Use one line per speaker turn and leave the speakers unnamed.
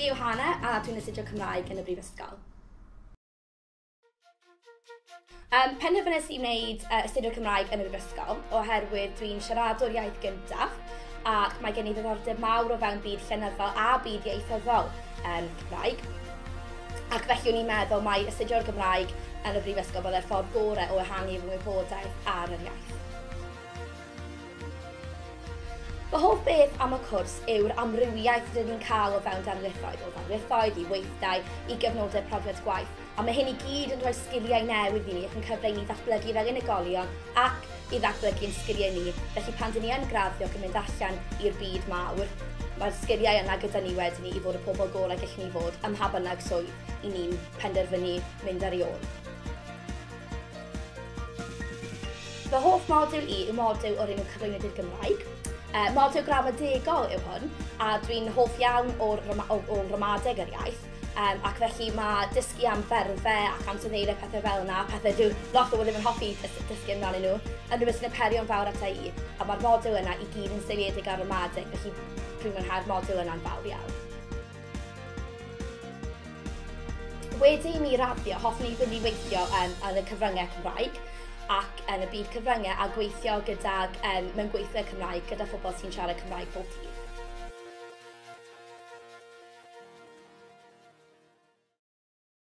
Dyma Hannah a dwi'n astudio Cymraeg yn y Brifysgol. Penderfynais i wneud astudio Cymraeg yn y Brifysgol oherwydd dwi'n siaradwr iaith gyntaf ac mae gen i ddiddordeb mawr o fewn byd llenyddol a byd ieithyddol Cymraeg. Ac felly o'n i'n meddwl mae astudio'r Gymraeg yn y Brifysgol byddai'r ffordd gorau o ehangu fy wybodaeth ar yr iaith. Fy hoff beth am y cwrs yw'r amrywiaeth rydyn ni'n cael o fewn darlithoedd, o darlithoedd, i weithdai, i gyfnodau profiad gwaith. A mae hyn i gyd yn rhoi sgiliau newydd i ni ac yn cyfle i ni ddatblygu fel unigolion ac i ddatblygu'n sgiliau ni. Felly pan dyn ni yn graddio ac yn mynd allan i'r byd mawr, mae'r sgiliau yna gyda ni wedyn i fod y pobl gorau gallwn ni fod ym mha bynnag swydd i ni'n penderfynu mynd ar ei ôl. Fy hoff modiwl i yw modiwl o'r enw cyflwyniad i'r Gymraeg. Modiwl gramadegol yw hwn, a dwi'n hoff iawn o ramadeg yr iaith, ac felly mae dysgu am ferfau ac ansoddeiriau pethau fel yna, pethau dwi lot o ddim yn hoffi dysgu amdanyn nhw, yn rhywbeth sy'n apelio'n fawr ata i, a mae'r modiwl yna i gyd yn seiliedig ar ramadeg, felly dwi'n mwynhau'r modiwl yna'n fawr iawn. Wedi i mi raddio, hoffwn i fynd i weithio yn y cyfryngau Cymraeg, ac yn y byd cyfryngau a gweithio mewn gweithio Cymraeg gyda phobl sy'n siarad Cymraeg bob dydd.